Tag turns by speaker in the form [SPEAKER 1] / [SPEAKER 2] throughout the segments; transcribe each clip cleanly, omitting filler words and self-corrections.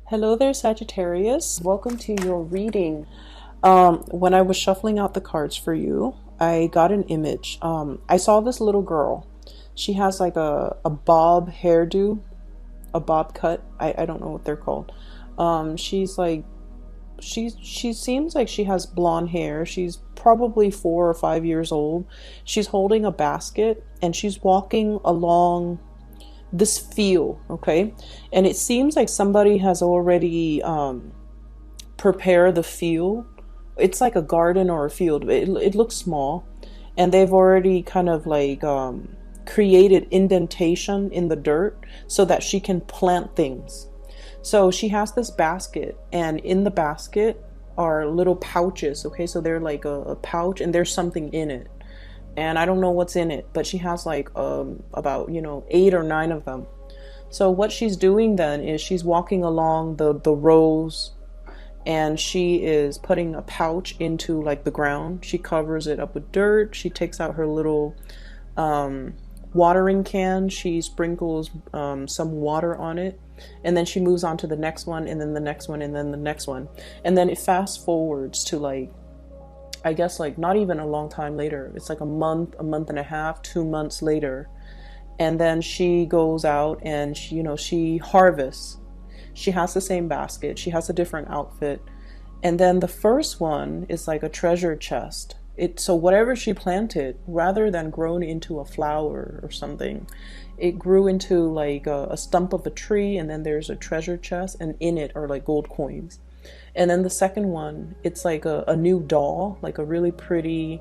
[SPEAKER 1] Hello there, Sagittarius. Welcome to your reading. When I was shuffling out the cards for you, I got an image. I saw this little girl. She has like a bob hairdo, a bob cut. I don't know what they're called. She's like, she seems like she has blonde hair. She's probably 4 or 5 years old. She's holding a basket and she's walking along this field, okay? And it seems like somebody has already prepared the field. It's like a garden or a field. It looks small, and they've already kind of like created indentation in the dirt so that she can plant things. So she has this basket, and in the basket are little pouches, okay? So they're like a pouch, and there's something in it, and I don't know what's in it, but she has like about 8 or 9 of them. So what she's doing then is she's walking along the rows, and she is putting a pouch into like the ground. She covers it up with dirt. She takes out her little watering can. She sprinkles some water on it, and then she moves on to the next one, and then the next one, and then the next one, and then it fast forwards to like, I guess like not even a long time later. It's like a month and a half, 2 months later. And then she goes out and she harvests. She has the same basket. She has a different outfit. And then the first one is like a treasure chest. So whatever she planted, rather than grown into a flower or something, it grew into like a stump of a tree, and then there's a treasure chest, and in it are like gold coins. And then the second one, it's like a new doll, like a really pretty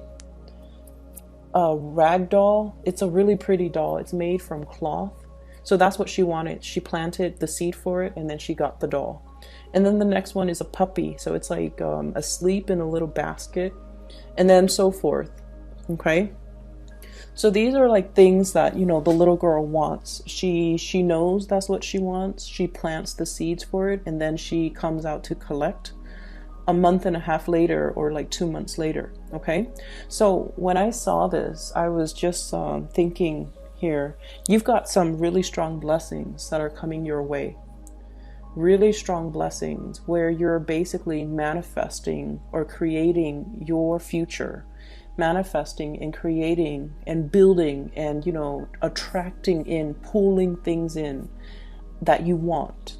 [SPEAKER 1] rag doll. It's a really pretty doll. It's made from cloth. So that's what she wanted. She planted the seed for it, and then she got the doll. And then the next one is a puppy. So it's like asleep in a little basket, and then so forth. Okay. So these are like things that, the little girl wants. She knows that's what she wants. She plants the seeds for it, and then she comes out to collect a month and a half later, or like 2 months later. Okay. So when I saw this, I was just thinking here, you've got some really strong blessings that are coming your way. Really strong blessings where you're basically manifesting or creating your future, manifesting and creating and building and attracting in, pulling things in that you want.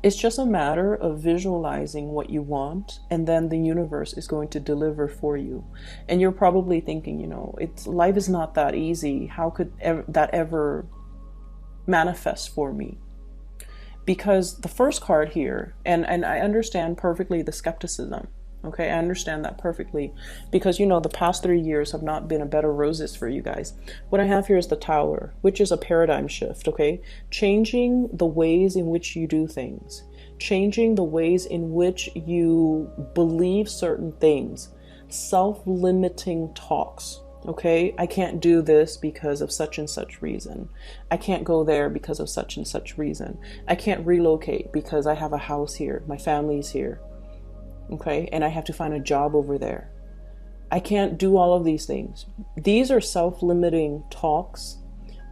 [SPEAKER 1] It's just a matter of visualizing what you want, and then the universe is going to deliver for you. And you're probably thinking, life is not that easy. How could that ever manifest for me? Because the first card here, and I understand perfectly the skepticism. Okay, I understand that perfectly, because the past 3 years have not been a bed of roses for you guys. What I have here is the Tower, which is a paradigm shift. Okay, changing the ways in which you do things, changing the ways in which you believe certain things, self-limiting talks. Okay, I can't do this because of such and such reason. I can't go there because of such and such reason. I can't relocate because I have a house here, my family's here. Okay, and I have to find a job over there. I can't do all of these things. These are self-limiting talks.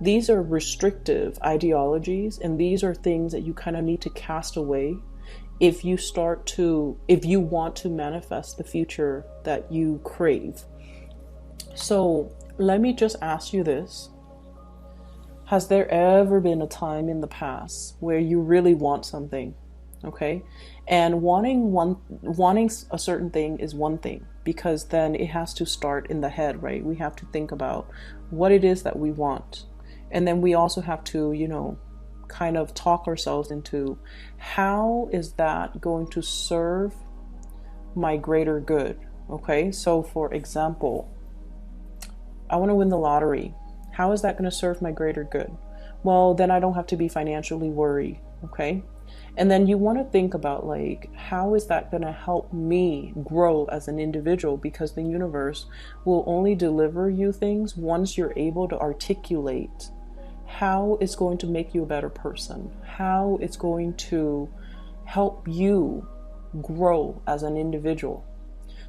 [SPEAKER 1] These are restrictive ideologies, and these are things that you kind of need to cast away if you want to manifest the future that you crave. So let me just ask you this. Has there ever been a time in the past where you really want something? Okay, and wanting a certain thing is one thing, because then it has to start in the head, right? We have to think about what it is that we want, and then we also have to kind of talk ourselves into, how is that going to serve my greater good? Okay, so for example, I want to win the lottery. How is that going to serve my greater good? Well, then I don't have to be financially worried. Okay. And then you want to think about, like, how is that going to help me grow as an individual? Because the universe will only deliver you things once you're able to articulate how it's going to make you a better person, how it's going to help you grow as an individual.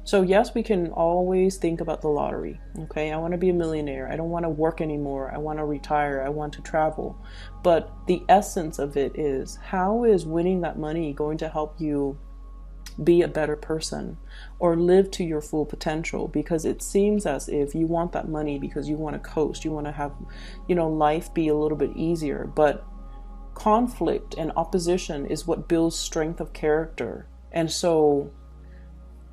[SPEAKER 1] So yes, we can always think about the lottery. Okay, I want to be a millionaire. I don't want to work anymore. I want to retire. I want to travel. But the essence of it is, how is winning that money going to help you be a better person or live to your full potential? Because it seems as if you want that money because you want to coast, you want to have, life be a little bit easier. But conflict and opposition is what builds strength of character. And so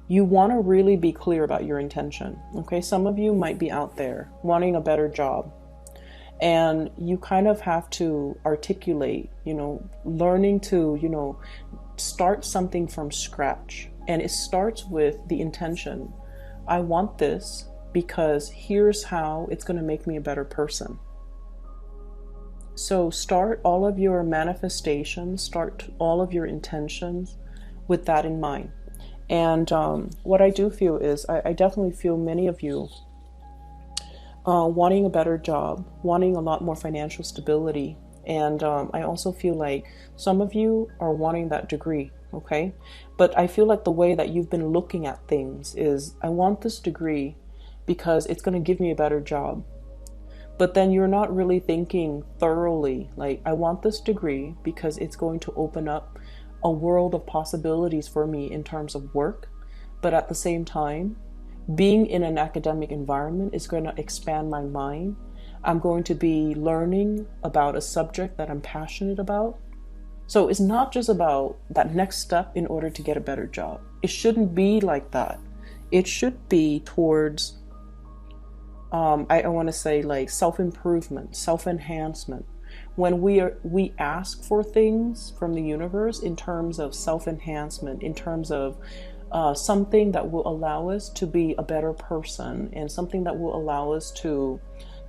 [SPEAKER 1] you want to really be clear about your intention. Okay, some of you might be out there wanting a better job, and you kind of have to articulate, learning to, start something from scratch. And it starts with the intention. I want this because here's how it's going to make me a better person. So start all of your manifestations, start all of your intentions with that in mind. And what I do feel is, I definitely feel many of you wanting a better job, wanting a lot more financial stability. And I also feel like some of you are wanting that degree, okay? But I feel like the way that you've been looking at things is, I want this degree because it's going to give me a better job. But then you're not really thinking thoroughly, like, I want this degree because it's going to open up a world of possibilities for me in terms of work. But at the same time, being in an academic environment is going to expand my mind. I'm going to be learning about a subject that I'm passionate about. So it's not just about that next step in order to get a better job. It shouldn't be like that. It should be towards, I want to say, like, self-improvement, self-enhancement. When we ask for things from the universe in terms of self-enhancement, in terms of something that will allow us to be a better person, and something that will allow us to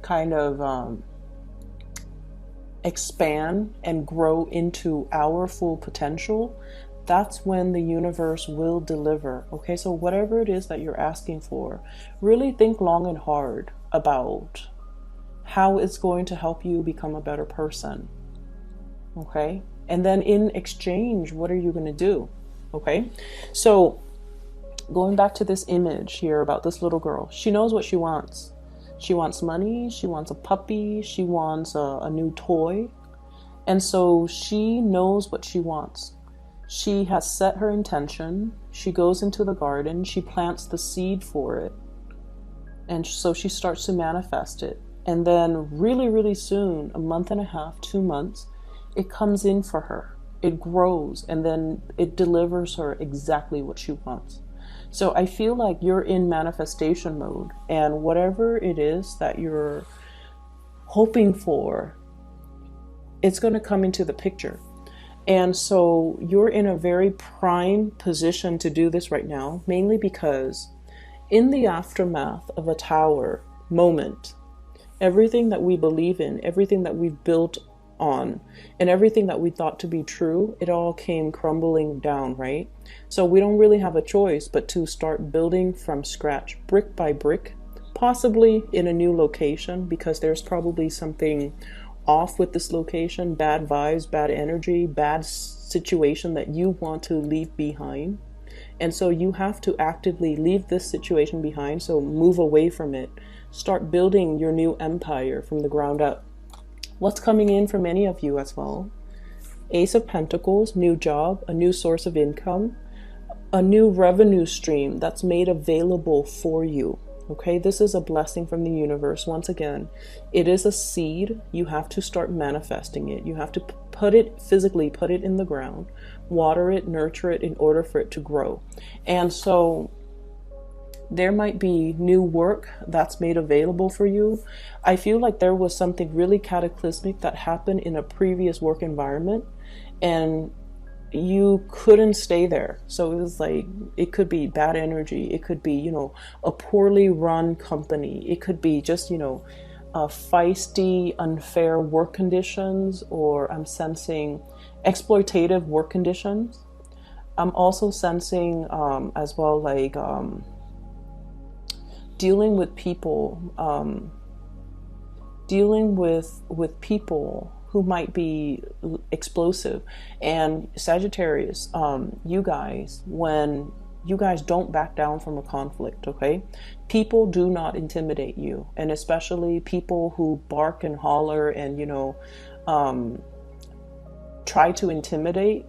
[SPEAKER 1] kind of expand and grow into our full potential, that's when the universe will deliver. Okay, so whatever it is that you're asking for, really think long and hard about how it's going to help you become a better person. Okay, and then in exchange, what are you going to do? Okay, so going back to this image here about this little girl, she knows what she wants. She wants money, she wants a puppy, she wants a new toy. And so she knows what she wants. She has set her intention. She goes into the garden, she plants the seed for it. And so she starts to manifest it. And then really, really soon, a month and a half, 2 months, it comes in for her. It grows, and then it delivers her exactly what she wants. So I feel like you're in manifestation mode, and whatever it is that you're hoping for, it's going to come into the picture. And so you're in a very prime position to do this right now, mainly because in the aftermath of a tower moment, everything that we believe in, everything that we've built on, and everything that we thought to be true, it all came crumbling down, right? So we don't really have a choice but to start building from scratch, brick by brick, possibly in a new location, because there's probably something off with this location, bad vibes, bad energy, bad situation that you want to leave behind. And so you have to actively leave this situation behind, so move away from it. Start building your new empire from the ground up. What's coming in for many of you as well? Ace of Pentacles, new job, a new source of income, a new revenue stream that's made available for you. Okay, this is a blessing from the universe. Once again, it is a seed. You have to start manifesting it. You have to physically put it in the ground, water it, nurture it in order for it to grow. And so there might be new work that's made available for you. I feel like there was something really cataclysmic that happened in a previous work environment, and you couldn't stay there. So it was like, it could be bad energy. It could be, a poorly run company. It could be just, feisty, unfair work conditions, or I'm sensing exploitative work conditions. I'm also sensing as well, like dealing with people, dealing with people who might be explosive. And Sagittarius, you guys, when you guys don't back down from a conflict, okay? People do not intimidate you, and especially people who bark and holler and, try to intimidate.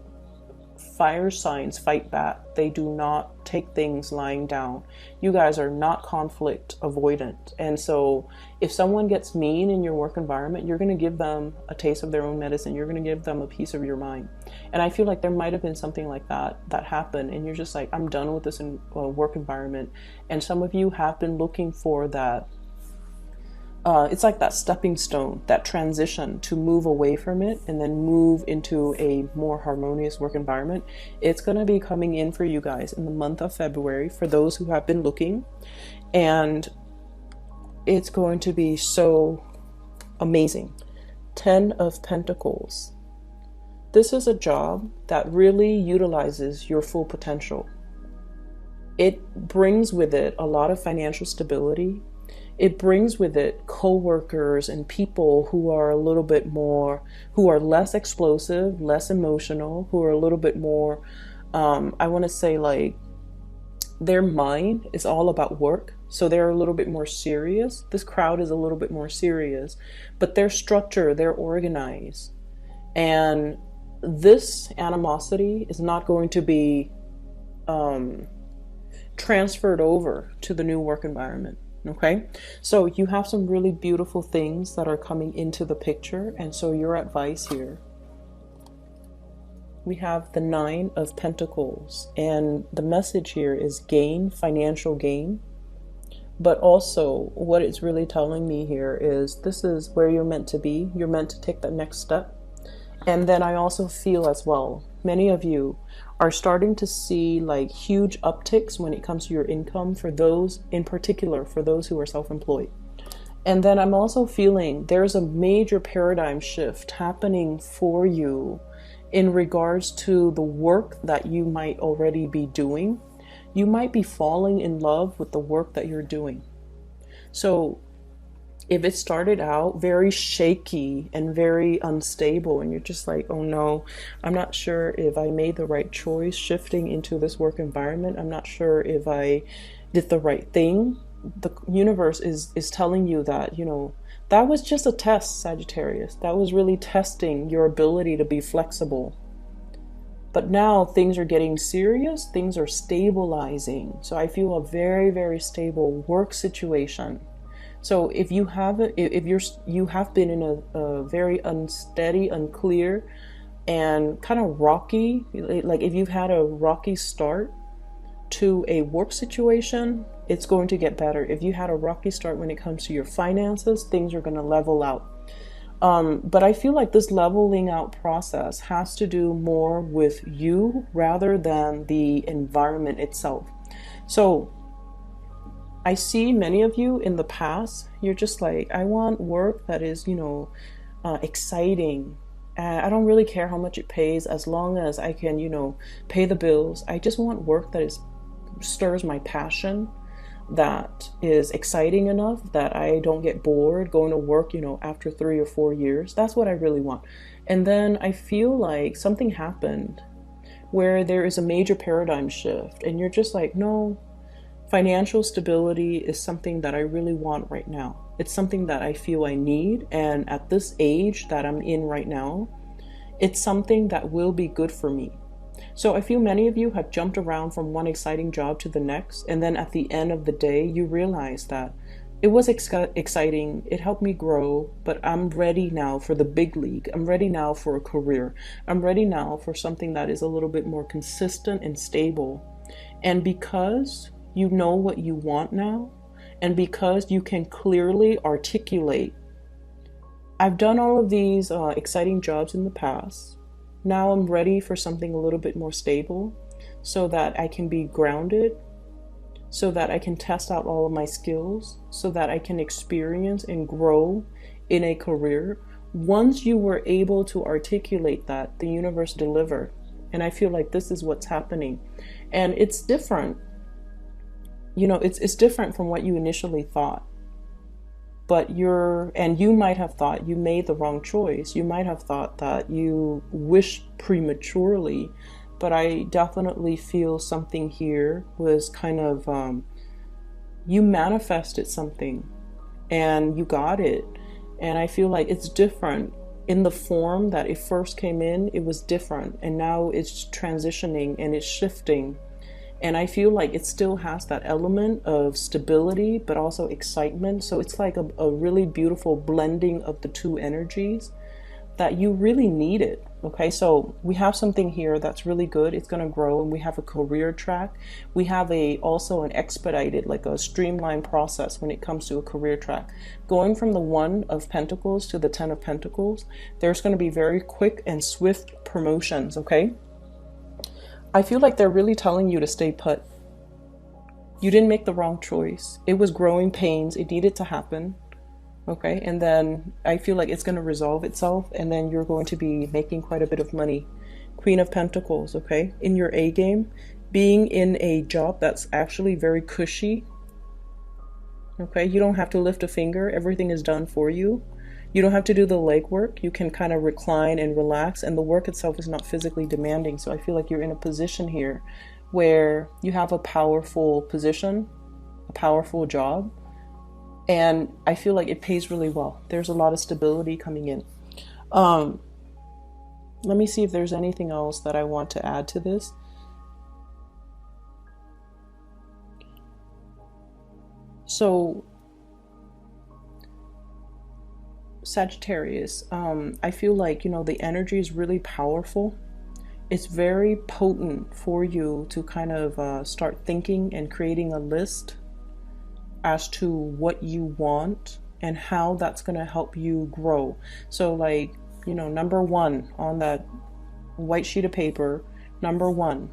[SPEAKER 1] Fire signs fight back. They do not take things lying down. You guys are not conflict avoidant. And so if someone gets mean in your work environment, you're going to give them a taste of their own medicine. You're going to give them a piece of your mind. And I feel like there might have been something like that happened. And you're just like, I'm done with this work environment. And some of you have been looking for that. It's like that stepping stone, that transition to move away from it and then move into a more harmonious work environment. It's going to be coming in for you guys in the month of February for those who have been looking. And it's going to be so amazing. 10 of Pentacles. This is a job that really utilizes your full potential. It brings with it a lot of financial stability. It brings with it co-workers and people who are a little bit more, who are less explosive, less emotional, who are a little bit more, I want to say like their mind is all about work. So they're a little bit more serious. This crowd is a little bit more serious, but they're structured, they're organized. And this animosity is not going to be transferred over to the new work environment. Okay, so you have some really beautiful things that are coming into the picture. And so your advice here, we have the 9 of Pentacles, and the message here is gain, financial gain. But also what it's really telling me here is this is where you're meant to be. You're meant to take that next step. And then I also feel as well, many of you are starting to see like huge upticks when it comes to your income, for those in particular, for those who are self-employed. And then I'm also feeling there's a major paradigm shift happening for you in regards to the work that you might already be doing. You might be falling in love with the work that you're doing. So if it started out very shaky and very unstable and you're just like, oh no, I'm not sure if I made the right choice shifting into this work environment. I'm not sure if I did the right thing. The universe is telling you that, that was just a test, Sagittarius. That was really testing your ability to be flexible. But now things are getting serious. Things are stabilizing. So I feel a very, very stable work situation. So if you have you have been in a very unsteady, unclear, and kind of rocky, like if you've had a rocky start to a work situation, it's going to get better. If you had a rocky start when it comes to your finances, things are going to level out. But I feel like this leveling out process has to do more with you rather than the environment itself. So I see many of you in the past, you're just like, I want work that is, exciting. I don't really care how much it pays as long as I can, pay the bills. I just want work that stirs my passion, that is exciting enough that I don't get bored going to work, after 3 or 4 years. That's what I really want. And then I feel like something happened where there is a major paradigm shift and you're just like, no, financial stability is something that I really want right now. It's something that I feel I need. And at this age that I'm in right now, it's something that will be good for me. So I feel many of you have jumped around from one exciting job to the next. And then at the end of the day, you realize that it was exciting. It helped me grow, but I'm ready now for the big league. I'm ready now for a career. I'm ready now for something that is a little bit more consistent and stable. And because you know what you want now, and because you can clearly articulate, I've done all of these exciting jobs in the past. Now I'm ready for something a little bit more stable so that I can be grounded, so that I can test out all of my skills, so that I can experience and grow in a career. Once you were able to articulate that, the universe delivered. And I feel like this is what's happening. And it's different. It's different from what you initially thought. But you might have thought you made the wrong choice. You might have thought that you wished prematurely, but I definitely feel something here was kind of, you manifested something and you got it. And I feel like it's different in the form that it first came in. It was different, and now it's transitioning and it's shifting. And I feel like it still has that element of stability, but also excitement. So it's like a really beautiful blending of the two energies that you really need it. Okay, so we have something here that's really good. It's going to grow, and we have a career track. We have also an expedited, like a streamlined process when it comes to a career track. Going from the 1 of Pentacles to the 10 of Pentacles, there's going to be very quick and swift promotions, okay? I feel like they're really telling you to stay put. You didn't make the wrong choice. It was growing pains. It needed to happen. Okay, and then I feel like it's going to resolve itself, and then you're going to be making quite a bit of money. Queen of Pentacles, okay, in your A game, being in a job that's actually very cushy. Okay, you don't have to lift a finger. Everything is done for you. You don't have to do the legwork. You can kind of recline and relax, and the work itself is not physically demanding. So I feel like you're in a position here where you have a powerful position, a powerful job. And I feel like it pays really well. There's a lot of stability coming in. Let me see if there's anything else that I want to add to this. So, Sagittarius, I feel like, the energy is really powerful. It's very potent for you to kind of start thinking and creating a list as to what you want and how that's going to help you grow. So like, number 1 on that white sheet of paper, number 1,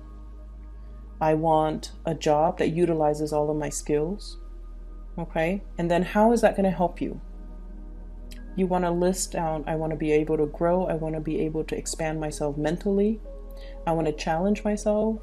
[SPEAKER 1] I want a job that utilizes all of my skills. Okay. And then how is that going to help you? You want to list down, I want to be able to grow. I want to be able to expand myself mentally. I want to challenge myself.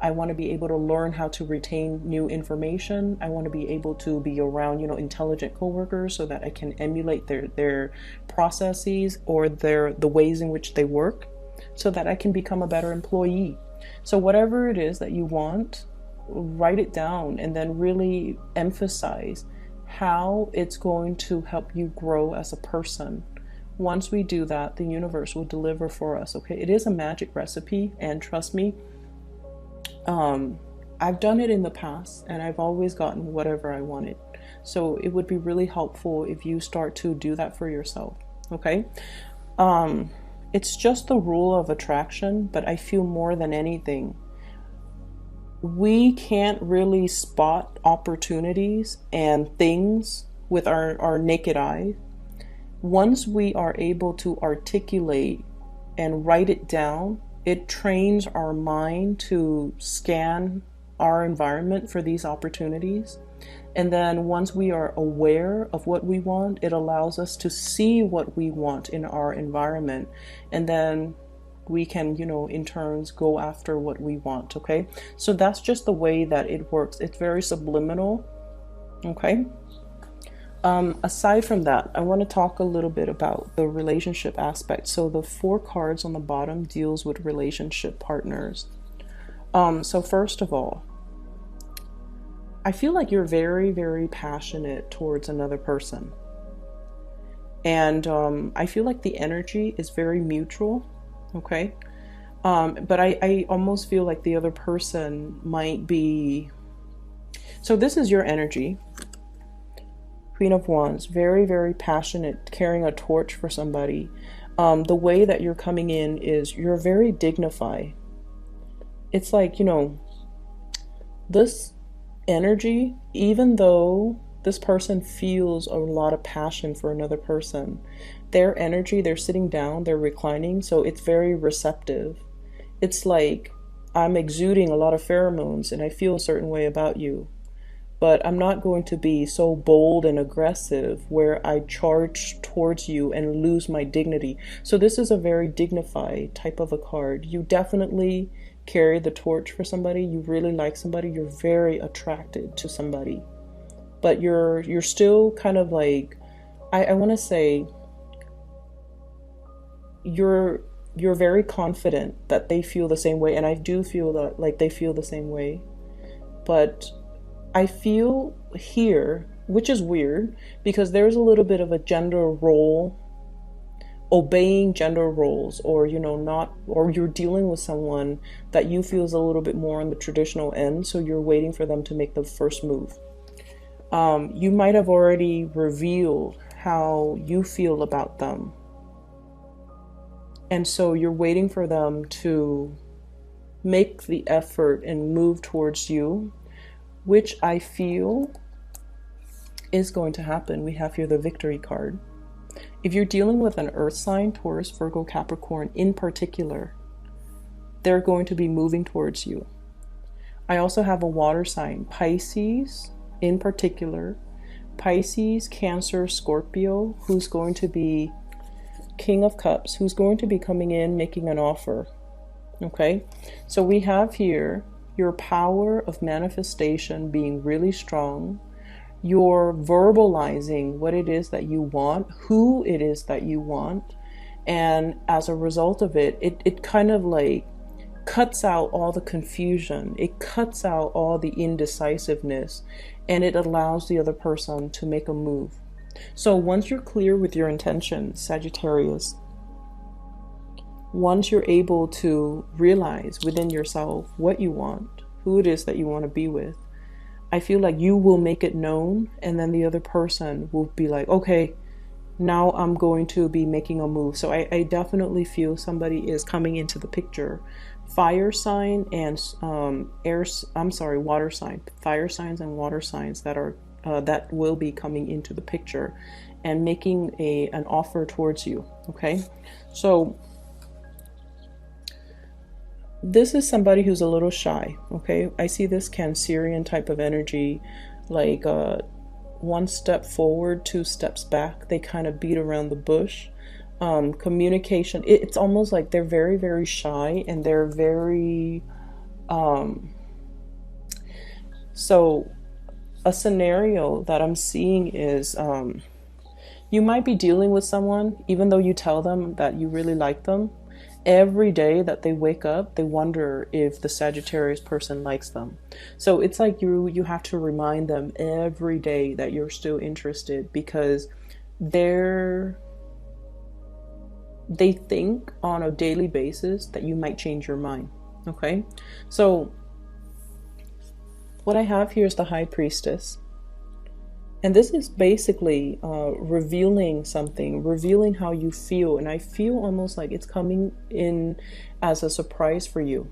[SPEAKER 1] I want to be able to learn how to retain new information. I want to be able to be around, intelligent coworkers so that I can emulate their processes or the ways in which they work, so that I can become a better employee. So whatever it is that you want, write it down and then really emphasize how it's going to help you grow as a person. Once we do that, the universe will deliver for us. Okay, it is a magic recipe, and trust me, I've done it in the past and I've always gotten whatever I wanted. So it would be really helpful if you start to do that for yourself. Okay. It's just the rule of attraction, but I feel more than anything, we can't really spot opportunities and things with our naked eye. Once we are able to articulate and write it down, it trains our mind to scan our environment for these opportunities. And then once we are aware of what we want, it allows us to see what we want in our environment. And then we can, in turns go after what we want. Okay. So that's just the way that it works. It's very subliminal. Okay. Aside from that, I want to talk a little bit about the relationship aspect. So the 4 cards on the bottom deals with relationship partners. So first of all, I feel like you're very, very passionate towards another person. And I feel like the energy is very mutual. Okay. But I almost feel like the other person might be... So this is your energy. Queen of Wands, very, very passionate, carrying a torch for somebody. The way that you're coming in is you're very dignified. It's like, this energy, even though this person feels a lot of passion for another person, their energy, they're sitting down, they're reclining, so it's very receptive. It's like I'm exuding a lot of pheromones and I feel a certain way about you. But I'm not going to be so bold and aggressive where I charge towards you and lose my dignity. So this is a very dignified type of a card. You definitely carry the torch for somebody. You really like somebody. You're very attracted to somebody. But you're still kind of like, I want to say, you're you're very confident that they feel the same way, and I do feel that like they feel the same way. But I feel here, which is weird, because there's a little bit of a gender role, obeying gender roles, or not, or you're dealing with someone that you feel is a little bit more on the traditional end, so you're waiting for them to make the first move. You might have already revealed how you feel about them, and so you're waiting for them to make the effort and move towards you, which I feel is going to happen. We have here the victory card. If you're dealing with an earth sign, Taurus, Virgo, Capricorn in particular, they're going to be moving towards you. I also have a water sign, Pisces in particular, Pisces, Cancer, Scorpio, who's going to be King of Cups, who's going to be coming in, making an offer. Okay, so we have here your power of manifestation being really strong. You're verbalizing what it is that you want, who it is that you want, and as a result of it, it kind of like cuts out all the confusion. It cuts out all the indecisiveness, and it allows the other person to make a move. So once you're clear with your intentions, Sagittarius, once you're able to realize within yourself what you want, who it is that you want to be with, I feel like you will make it known, and then the other person will be like, okay, now I'm going to be making a move. So I definitely feel somebody is coming into the picture. Fire sign and water sign. Fire signs and water signs that will be coming into the picture and making an offer towards you. Okay, so this is somebody who's a little shy. Okay, I see this Cancerian type of energy, like one step forward, two steps back. They kind of beat around the bush. Communication, it's almost like they're very, very shy, and they're very so a scenario that I'm seeing is you might be dealing with someone, even though you tell them that you really like them. Every day that they wake up, they wonder if the Sagittarius person likes them. So it's like you have to remind them every day that you're still interested, because they think on a daily basis that you might change your mind. Okay, so what I have here is the High Priestess. And this is basically revealing something, revealing how you feel. And I feel almost like it's coming in as a surprise for you.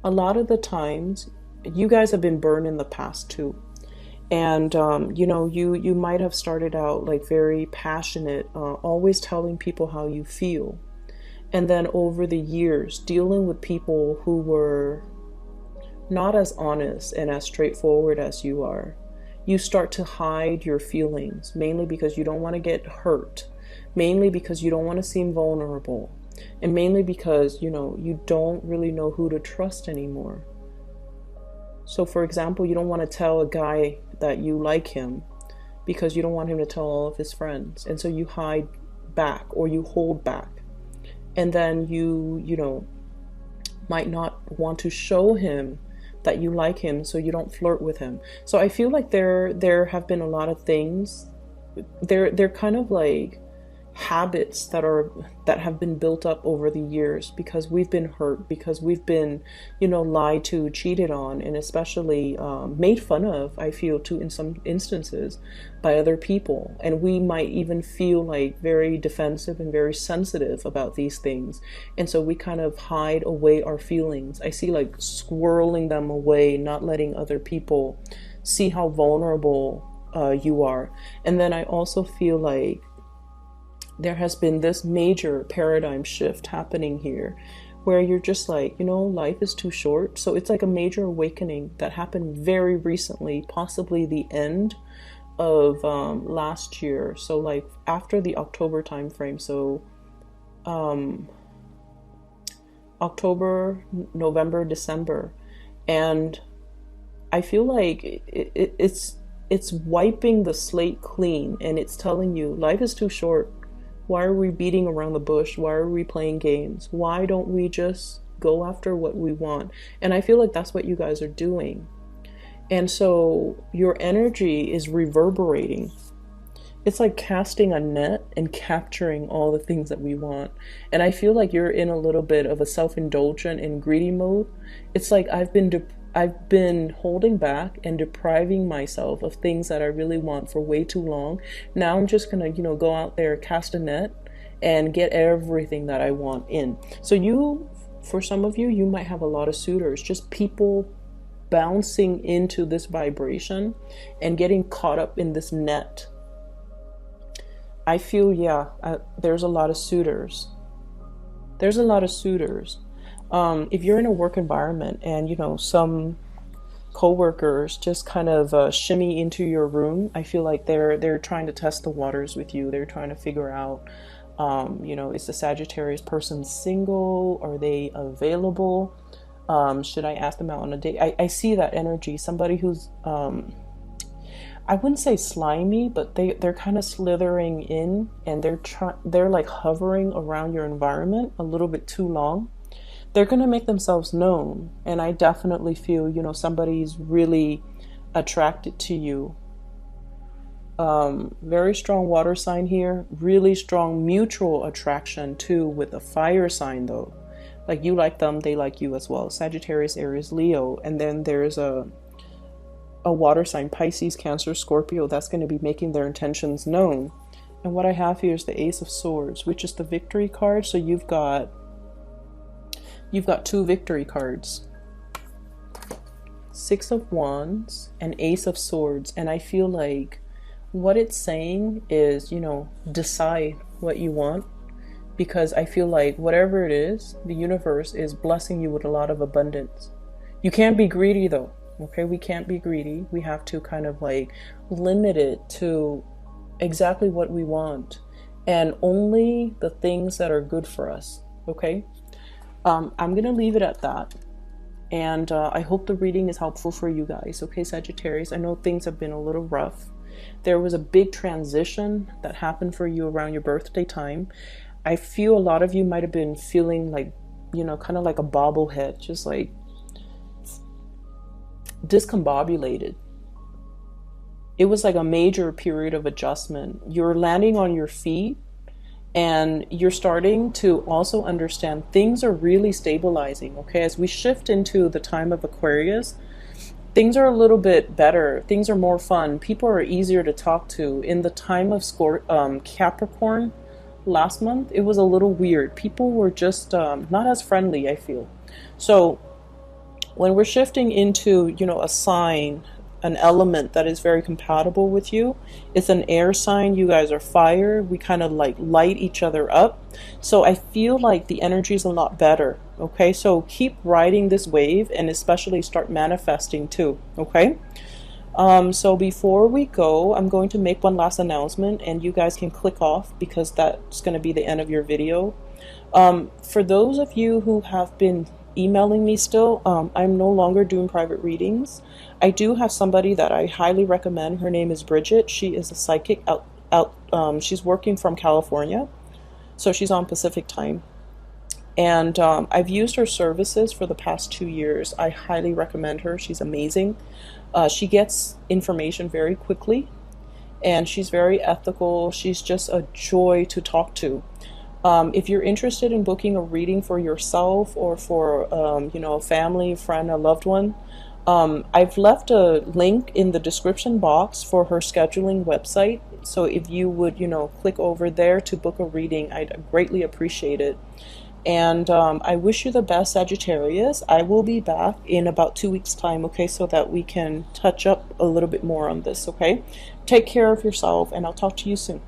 [SPEAKER 1] A lot of the times, you guys have been burned in the past too. And, you might have started out like very passionate, always telling people how you feel. And then over the years, dealing with people who were not as honest and as straightforward as you are, you start to hide your feelings, mainly because you don't want to get hurt, mainly because you don't want to seem vulnerable, and mainly because, you don't really know who to trust anymore. So for example, you don't want to tell a guy that you like him because you don't want him to tell all of his friends. And so you hide back, or you hold back. And then you might not want to show him that you like him, so you don't flirt with him. So I feel like there have been a lot of things. They're kind of like habits that have been built up over the years, because we've been hurt, because we've been lied to, cheated on, and especially made fun of, I feel too, in some instances, by other people. And we might even feel like very defensive and very sensitive about these things, and so we kind of hide away our feelings. I see like swirling them away, not letting other people see how vulnerable you are. And then I also feel like there has been this major paradigm shift happening here, where you're just like, life is too short. So it's like a major awakening that happened very recently, possibly the end of last year. So like after the October time frame. So October, November, December. And I feel like it's wiping the slate clean, and it's telling you life is too short. Why are we beating around the bush? Why are we playing games? Why don't we just go after what we want? And I feel like that's what you guys are doing. And so your energy is reverberating. It's like casting a net and capturing all the things that we want. And I feel like you're in a little bit of a self-indulgent and greedy mode. It's like I've been holding back and depriving myself of things that I really want for way too long. Now I'm just gonna, go out there, cast a net, and get everything that I want in. So for some of you, you might have a lot of suitors, just people bouncing into this vibration and getting caught up in this net. I feel, there's a lot of suitors. There's a lot of suitors. If you're in a work environment and, some coworkers just kind of shimmy into your room, I feel like they're trying to test the waters with you. They're trying to figure out, is the Sagittarius person single? Are they available? Should I ask them out on a date? I see that energy. Somebody who's, I wouldn't say slimy, but they're kind of slithering in, and they're like hovering around your environment a little bit too long. They're going to make themselves known. And I definitely feel, somebody's really attracted to you. Very strong water sign here, really strong mutual attraction too, with a fire sign though. Like you like them, they like you as well. Sagittarius, Aries, Leo. And then there's a water sign, Pisces, Cancer, Scorpio, that's going to be making their intentions known. And what I have here is the Ace of Swords, which is the victory card. So you've got 2 victory cards, Six of Wands and Ace of Swords. And I feel like what it's saying is, decide what you want, because I feel like whatever it is, the universe is blessing you with a lot of abundance. You can't be greedy though. Okay, we can't be greedy. We have to kind of like limit it to exactly what we want and only the things that are good for us. Okay, I'm gonna leave it at that, and I hope the reading is helpful for you guys. Okay, Sagittarius, I know things have been a little rough. There was a big transition that happened for you around your birthday time. I feel a lot of you might have been feeling like, kind of like a bobblehead, just like discombobulated. It was like a major period of adjustment. You're landing on your feet and you're starting to also understand things are really stabilizing. Okay, as we shift into the time of Aquarius, things are a little bit better. Things are more fun. People are easier to talk to. In the time of Capricorn last month, it was a little weird. People were just not as friendly, I feel. So when we're shifting into, a sign, an element that is very compatible with you, it's an air sign. You guys are fire. We kind of like light each other up. So I feel like the energy is a lot better. Okay, so keep riding this wave and especially start manifesting too. Okay, so before we go, I'm going to make one last announcement and you guys can click off because that's going to be the end of your video. For those of you who have been emailing me still, I'm no longer doing private readings. I do have somebody that I highly recommend. Her name is Bridget. She is a psychic she's working from California, so she's on Pacific time, and I've used her services for the past 2 years. I highly recommend her. She's amazing. She gets information very quickly and she's very ethical. She's just a joy to talk to. If you're interested in booking a reading for yourself or for, a family, friend, a loved one, I've left a link in the description box for her scheduling website. So if you would, click over there to book a reading, I'd greatly appreciate it. And I wish you the best, Sagittarius. I will be back in about 2 weeks' time, okay, so that we can touch up a little bit more on this, okay? Take care of yourself, and I'll talk to you soon.